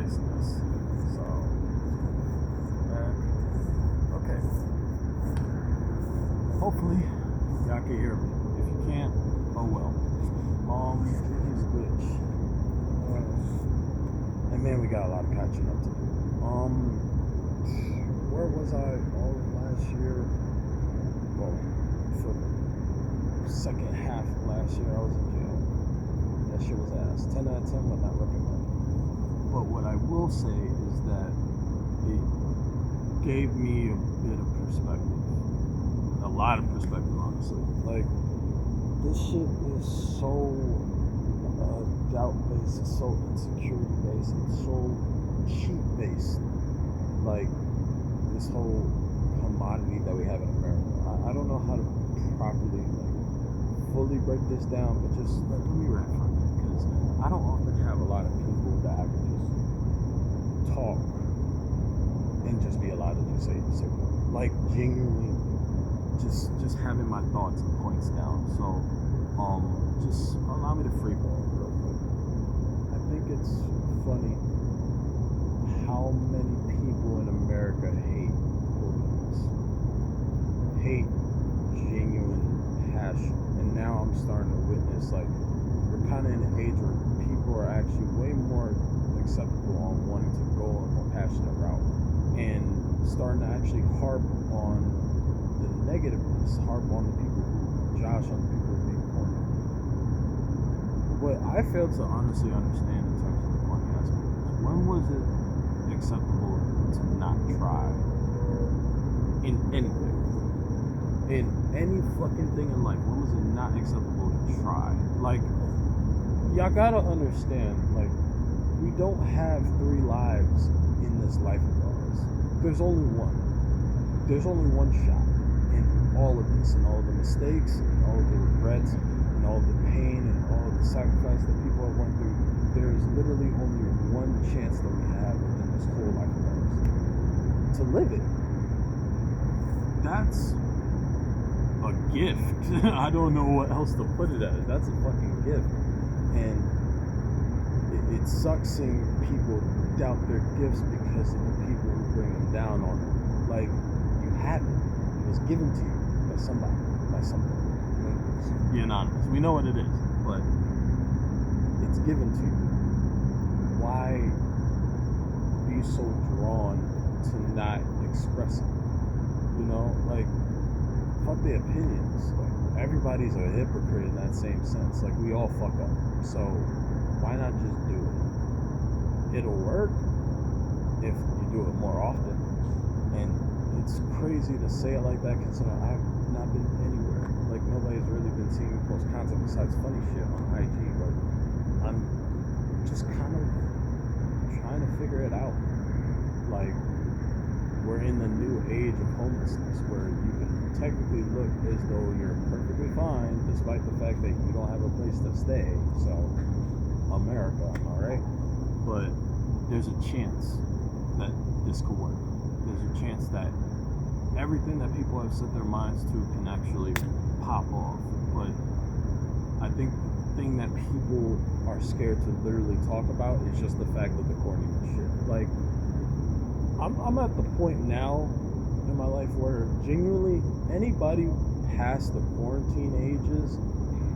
niceness. So, okay. Hopefully, y'all can hear me. If you can't, oh well. It is glitch. And man, we got a lot of catching up to do. Where was I all of last year? Well, for the second half of last year, I was in jail. That shit was ass. 10 out of 10 would not recommend. But what I will say is that it gave me a bit of perspective. A lot of perspective, honestly. Like, this shit is so doubt-based, it's so insecurity-based, it's so cheat-based. Like, this whole commodity that we have in America. I don't know how to properly, fully break this down, but just let me rant from it, because I don't often have a lot of people that I can just talk and just be allowed to just say like, genuinely just having my thoughts and points down. So just allow me to freeball real quick. I think it's funny how many people in America hate holiness, hate genuine passion. And now I'm starting to witness, we're kind of in an age where people are actually way more acceptable on wanting to go a more passionate route and starting to actually harp on the negativeness, harp on the people who josh on the people who being corny. What I failed to honestly understand in terms of the corny aspect is, when was it acceptable to not try in anything? In any fucking thing in life, when was it not acceptable to try? Y'all gotta understand, we don't have 3 lives in this life of ours. There's only one. There's only one shot in all of this, and all of the mistakes, and all of the regrets, and all of the pain, and all of the sacrifice that people have went through. There is literally only one chance that we have within this whole life of ours to live it. That's a gift. I don't know what else to put it as. That's a fucking gift. And it sucks seeing people doubt their gifts because of the people who bring them down on it. You have it. It was given to you by somebody, by something. Be anonymous. We know what it is, but it's given to you. Why be so drawn to not express it? Fuck the opinions. Everybody's a hypocrite in that same sense. We all fuck up. So why not just do it? It'll work if you do it more often. And it's crazy to say it like that, considering I've not been anywhere. Nobody's really been seeing me post content besides funny shit on IG, but I'm just kind of trying to figure it out. We're in the new age of homelessness, where you can technically look as though you're perfectly fine, despite the fact that you don't have a place to stay. So, America, alright? But there's a chance that this could work. There's a chance that everything that people have set their minds to can actually pop off. But I think the thing that people are scared to literally talk about is just the fact of the corniness shit. I'm at the point now in my life where genuinely anybody past the quarantine ages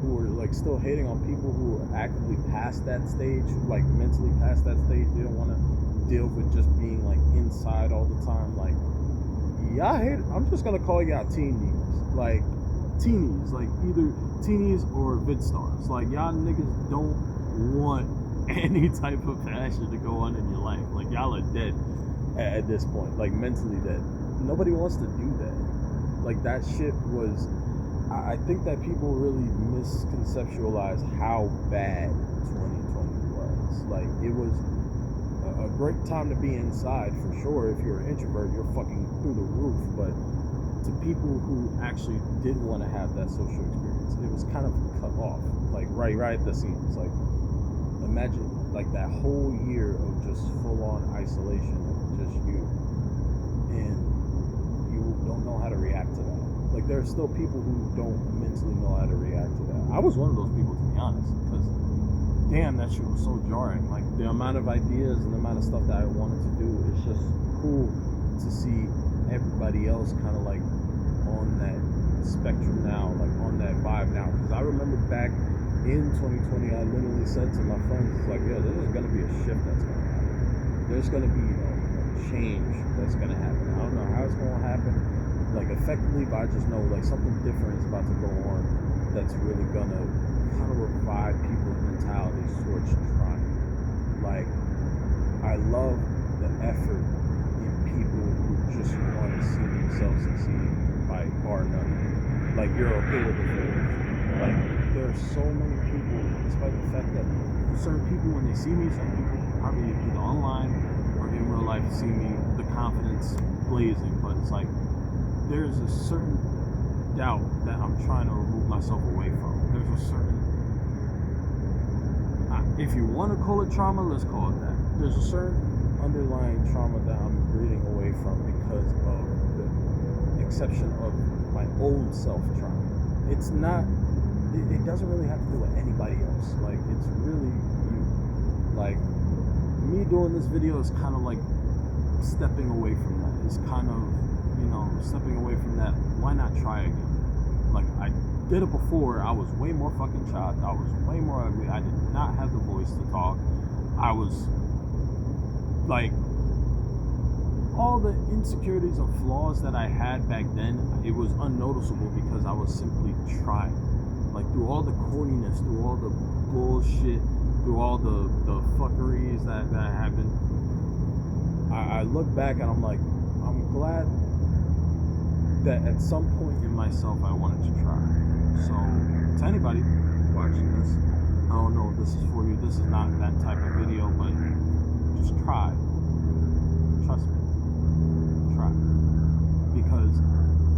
who are still hating on people who are actively past that stage, mentally past that stage, they don't want to deal with just being inside all the time. Y'all hate it. I'm just gonna call y'all teenies. Teenies, either teenies or vid stars. Y'all niggas don't want any type of passion to go on in your life. Y'all are dead at this point, mentally dead. Nobody wants to do that. That shit was, I think that people really misconceptualize how bad 2020 was. It was a great time to be inside for sure. If you're an introvert, you're fucking through the roof. But to people who actually did want to have that social experience, it was kind of cut off, right at the seams. Imagine that whole year of just full-on isolation of just you, and you don't know how to react to that. There are still people who don't mentally know how to react to that. I was one of those people, to be honest, because damn, that shit was so jarring. Like the amount of ideas and the amount of stuff that I wanted to do, it's just cool to see everybody else kind of like on that spectrum now, like on that vibe now. Because I remember back in 2020, I literally said to my friends, it's like, yeah, there's gonna be a shift that's gonna happen. There's gonna be a change that's gonna happen. I don't know how it's gonna happen, like effectively, but I just know like something different is about to go on that's really gonna kind of revive people's mentalities towards trying. Like, I love the effort in people who just want to see themselves succeed by bar none. Like, you're okay with the failures. Like, there are so many people, despite the fact that certain people, when they see me, some people probably either online or in real life see me, the confidence blazing, but it's like, there's a certain doubt that I'm trying to remove myself away from. There's a certain, if you want to call it trauma, let's call it that. There's a certain underlying trauma that I'm breathing away from because of the exception of my own self-trauma. It's not, it doesn't really have to do with anybody else. Like, it's really you. Like, me doing this video is kind of like stepping away from that. It's kind of, stepping away from that. Why not try again? Like, I did it before. I was way more fucking shocked. I was way more ugly. I did not have the voice to talk. I was like, all the insecurities and flaws that I had back then, it was unnoticeable because I was simply trying. Like, through all the corniness, through all the bullshit, through all the fuckeries that happened, I look back and I'm like, I'm glad that at some point in myself I wanted to try. So to anybody watching this, I don't know if this is for you. This is not that type of video, but just try. Trust me. Try. Because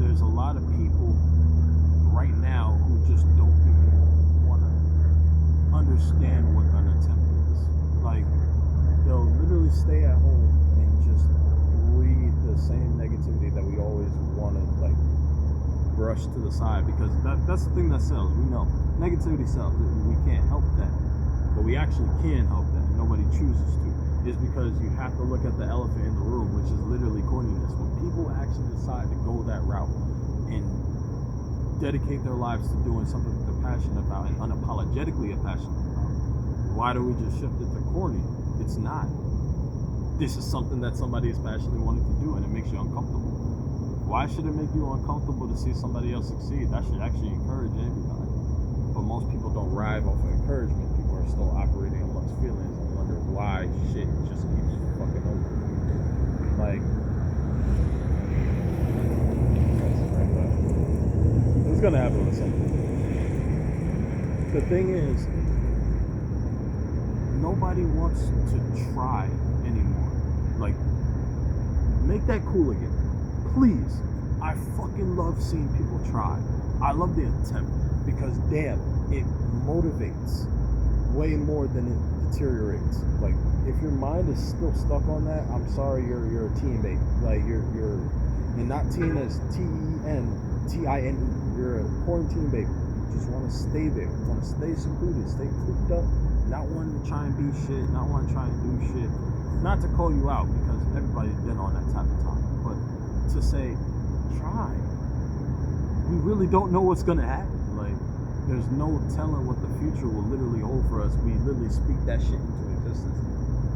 there's a lot of people right now who just don't even want to understand what an attempt is. Like, they'll literally stay at home and just breathe the same negativity that we always want to like brush to the side, because that's the thing that sells. We know negativity sells. We can't help that, but we actually can help that. Nobody chooses to. It's because you have to look at the elephant in the room, which is literally corniness. When people actually decide to go that route and dedicate their lives to doing something that they're passionate about and unapologetically are passionate about, why do we just shift it to corny? It's not. This is something that somebody is passionately wanting to do, and it makes you uncomfortable. Why should it make you uncomfortable to see somebody else succeed? That should actually encourage everybody. But most people don't ride off of encouragement. People are still operating amongst feelings and wonder why shit just keeps fucking over. Like, it's gonna happen with something. The thing is, nobody wants to try anymore. Like, make that cool again. Please. I fucking love seeing people try. I love the attempt because, damn, it motivates way more than it deteriorates. Like, if your mind is still stuck on that, I'm sorry, you're a teen baby. Like, you're and not teen as TENTINE. You're a quarantine baby. You just want to stay there. You want to stay secluded, stay cooped up, not wanting to try and be shit, not wanting to try and do shit. Not to call you out, because everybody's been on that type of time, but to say, try. We really don't know what's gonna happen. Like, there's no telling what the future will literally hold for us. We literally speak that shit into existence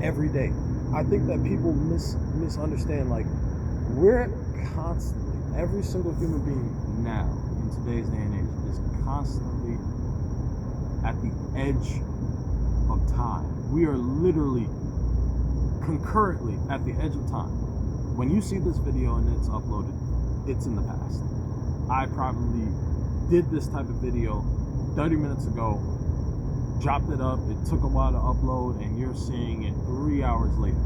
every day. I think that people misunderstand. Like, we're constantly, every single human being now in today's day and age is constantly at the edge of time. We are literally concurrently at the edge of time. When you see this video and it's uploaded, it's in the past. I probably did this type of video 30 minutes ago, dropped it up, it took a while to upload, and you're seeing it 3 hours later.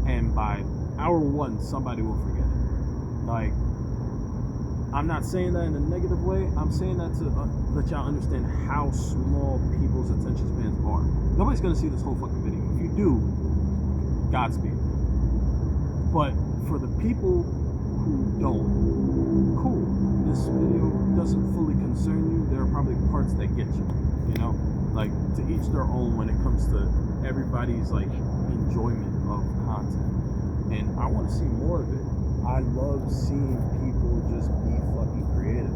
And by hour 1, somebody will forget it. Like, I'm not saying that in a negative way. I'm saying that to let y'all understand how small people's attention spans are. Nobody's gonna see this whole fucking video. If you do, Godspeed. But for the people who don't, this video doesn't fully concern you. There are probably parts that get you, Like, to each their own when it comes to everybody's like enjoyment of content, and I want to see more of it. I love seeing people just be fucking creative.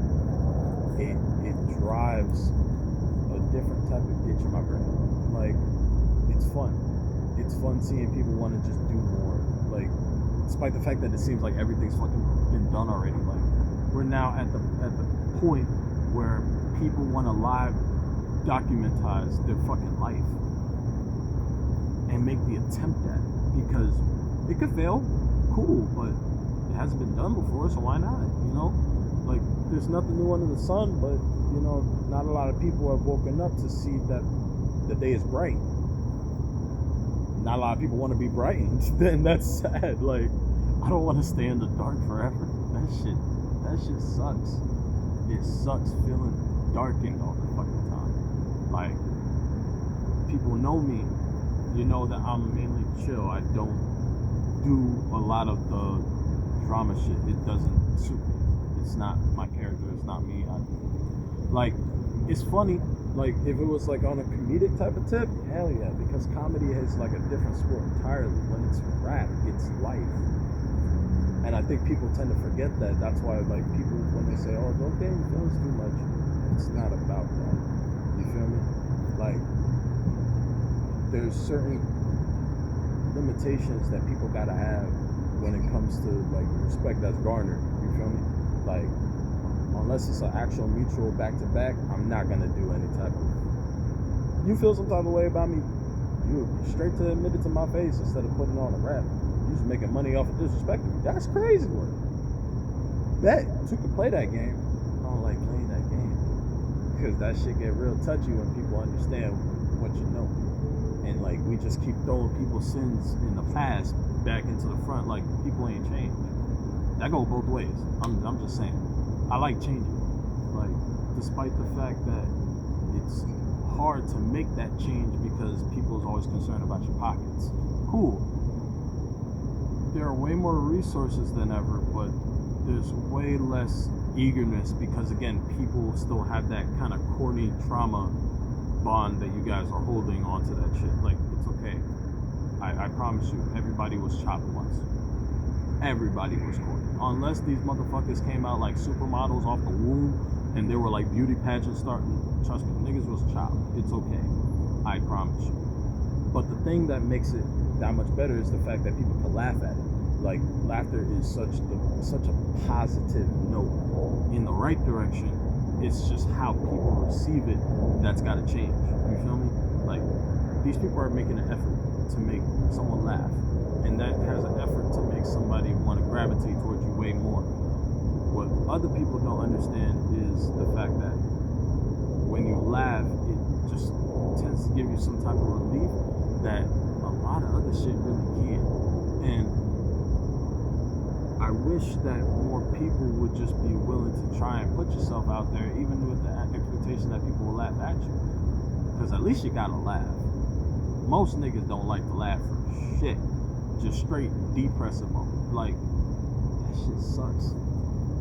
It drives a different type of itch in my brain. Like, it's fun. It's fun seeing people want to just do more. Like, despite the fact that it seems like everything's fucking been done already. Like, we're now at the point where people want to live documentize their fucking life and make the attempt at it, because it could fail, cool, but it hasn't been done before, so why not? You know, like, there's nothing new under the sun, but you know, not a lot of people have woken up to see that the day is bright. Not a lot of people want to be brightened. Then that's sad. Like, I don't want to stay in the dark forever. That shit sucks. It sucks feeling darkened all the fucking time. Like, people know me, you know that I'm mainly chill. I don't do a lot of the drama shit. It doesn't suit me. It's not my character. It's not me. Like, it's funny. Like, if it was like on a comedic type of tip, hell yeah, because comedy is like a different sport entirely. When it's rap, it's life. And I think people tend to forget that. That's why, like, people, when they say, oh, don't get your feelings too much, it's not about that. You feel me? Like, there's certain limitations that people gotta have when it comes to, like, respect that's garnered. You feel me? Like, unless it's an actual mutual back-to-back, I'm not gonna do any type of, you feel some type of way about me, you straight to admit it to my face instead of putting on a rap. You just making money off of disrespecting me. That's crazy work. Bet you can play that game. I don't like playing that game because that shit get real touchy when people understand what you know, and like, we just keep throwing people's sins in the past back into the front. Like, people ain't changed. That go both ways. I'm just saying. I like changing. Like, despite the fact that it's hard to make that change because people's always concerned about your pockets. Cool. There are way more resources than ever, but there's way less eagerness because, again, people still have that kind of corny trauma bond that you guys are holding onto that shit. Like, it's okay. I promise you, everybody was chopped once. Everybody was corny. Unless these motherfuckers came out like supermodels off the womb and there were like beauty pageants starting, trust me, niggas was chopped. It's okay. I promise you. But the thing that makes it that much better is the fact that people can laugh at it. Like, laughter is such a positive note in the right direction. It's just how people receive it that's got to change. You feel me? Like, these people are making an effort to make someone laugh, and that has an effort to make somebody want to gravitate towards you way more. What other people don't understand is the fact that when you laugh, it just tends to give you some type of relief that a lot of other shit really can't. And I wish that more people would just be willing to try and put yourself out there, even with the expectation that people will laugh at you. Because at least you gotta laugh. Most niggas don't like to laugh for shit. Just straight depressive mode. Like, that shit sucks.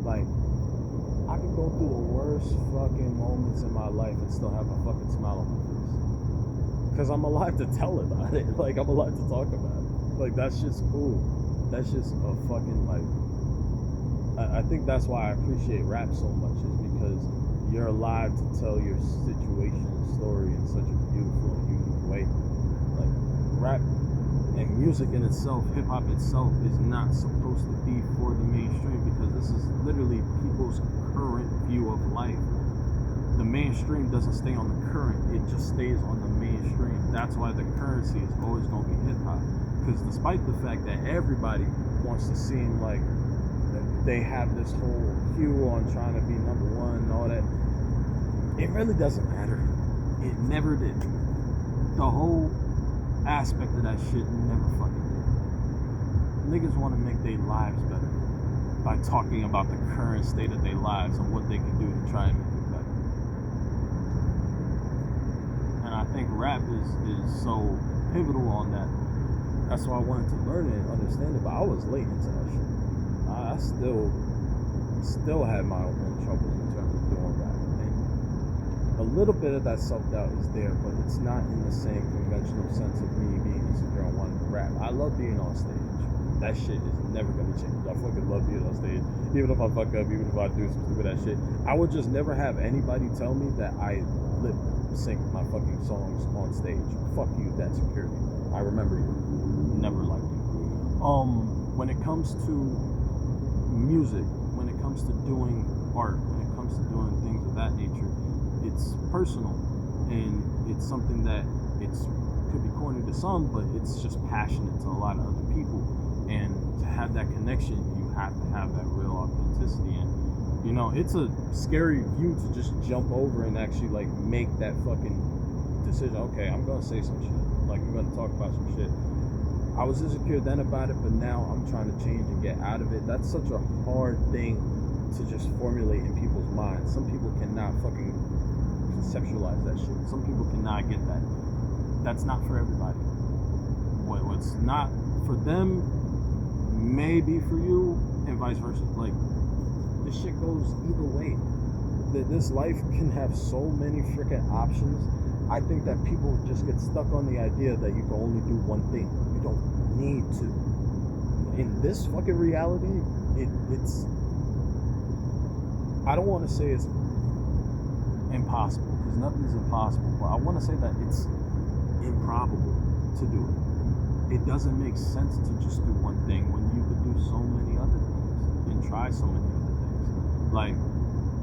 Like, I can go through the worst fucking moments in my life and still have a fucking smile on my face. Because I'm alive to tell about it. Like, I'm alive to talk about it. Like, that shit's cool. That's just a fucking, like, I think that's why I appreciate rap so much, is because you're alive to tell your situation and story in such a beautiful and unique way. Like, rap and music in itself, hip-hop itself, is not supposed to be for the mainstream, because this is literally people's current view of life. The mainstream doesn't stay on the current, it just stays on the mainstream. That's why the currency is always going to be hip-hop. Because despite the fact that everybody wants to seem like they have this whole hue on trying to be number one and all that, it really doesn't matter. It never did. The whole aspect of that shit never fucking did. Niggas want to make their lives better by talking about the current state of their lives and what they can do to try and make it better. And I think rap is so pivotal on that. That's why I wanted to learn it and understand it, but I was late into that shit. I still had my own troubles in terms of doing rap. And a little bit of that self-doubt is there, but it's not in the same conventional sense of me being insecure on wanting to rap. I love being on stage. That shit is never gonna change. I fucking love being on stage. Even if I fuck up, even if I do some stupid ass shit, I would just never have anybody tell me that I lip sync my fucking songs on stage. Fuck you, that security. I remember you. Never liked you. When it comes to music, when it comes to doing art, when it comes to doing things of that nature, it's personal, and it's something that could be corny to some, but it's just passionate to a lot of other people. And to have that connection, you have to have that real authenticity. And you know, it's a scary view to just jump over and actually like make that fucking decision. Okay, I'm gonna say some shit. Like, I'm gonna talk about some shit. I was insecure then about it, but now I'm trying to change and get out of it. That's such a hard thing to just formulate in people's minds. Some people cannot fucking conceptualize that shit. Some people cannot get that. That's not for everybody. What's not for them may be for you, and vice versa. Like, this shit goes either way. This life can have so many freaking options. I think that people just get stuck on the idea that you can only do one thing. You don't need to. In this fucking reality, it's I don't want to say it's impossible, because nothing's impossible, but I want to say that it's improbable to do it. It doesn't make sense to just do one thing when you could do so many other things and try so many other things. Like,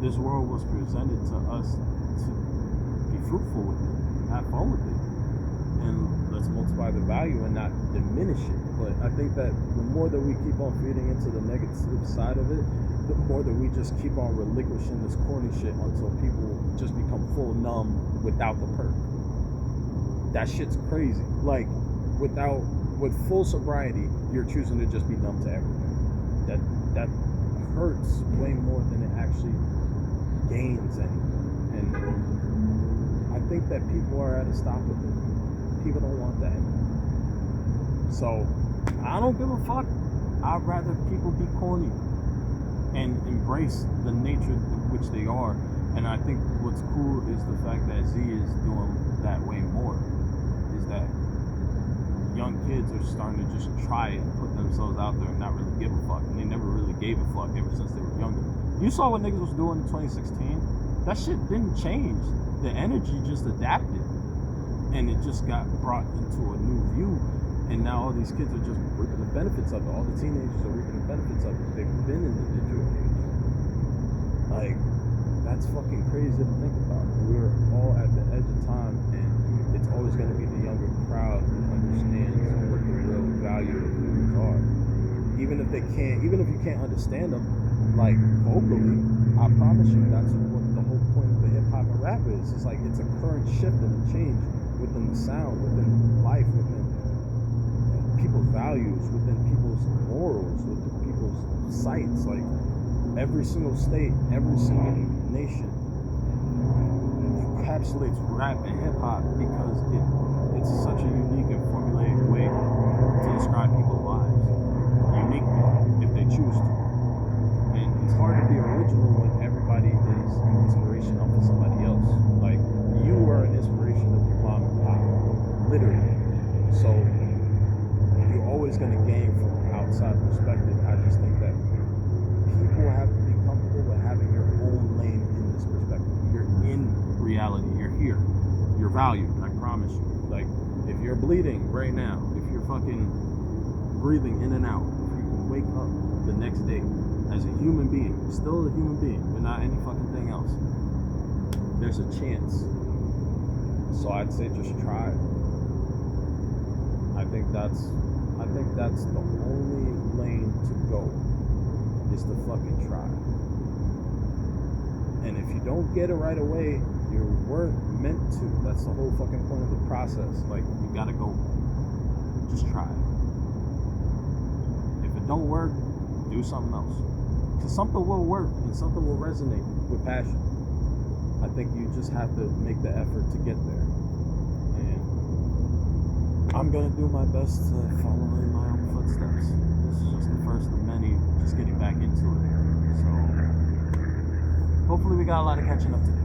this world was presented to us to be fruitful with it, have fun with it, and let's multiply the value and not diminish it. But I think that the more that we keep on feeding into the negative side of it, the more that we just keep on relinquishing this corny shit until people just become full numb without the perk. That shit's crazy. Like, with full sobriety, you're choosing to just be numb to everything. That hurts way more than it actually gains anything. And I think that people are at a stop with it. People don't want that anymore. So I don't give a fuck. I'd rather people be corny and embrace the nature of which they are. And I think what's cool is the fact that Z is doing that way more. Is that young kids are starting to just try it and put themselves out there and not really give a fuck. And they never really gave a fuck ever since they were younger. You saw what niggas was doing in 2016. That shit didn't change. The energy just adapted. And it just got brought into a new view. And now all these kids are just reaping the benefits of it. All the teenagers are reaping the benefits of it. They've been in the digital age. Like, that's fucking crazy to think about. We're all at the edge of time, and it's always going to be the younger crowd who understands what the real value of things are. Even if you can't understand them, like, vocally, I promise you that's what the whole point of the hip hop and rap is. It's like, it's a current shift and a change within the sound, within life, within people's values, within people's morals, within people's sights. Like, every single state, every single nation encapsulates rap and hip hop because it's such a unique and formulaic way to describe people's lives. Uniquely, if they choose to. And it's hard to be original when everybody is an inspiration off of somebody else. Like, you are an inspiration of your mom and pop, literally. So you're always going to gain from outside perspective. I just think that people have to be comfortable with having your own lane in this perspective. You're in reality. You're here. You're valued. I promise you. Like, if you're bleeding right now, if you're fucking breathing in and out, if you can wake up the next day as a human being, still a human being, but not any fucking thing else, there's a chance. So I'd say just try it. I think that's the only lane to go, is to fucking try. And if you don't get it right away, you weren't meant to. That's the whole fucking point of the process. Like, you gotta go, just try it. If it don't work, do something else. Because something will work and something will resonate with passion. I think you just have to make the effort to get there. And I'm gonna do my best to follow in my own footsteps. This is just the first of many, just getting back into it. So hopefully we got a lot of catching up to do.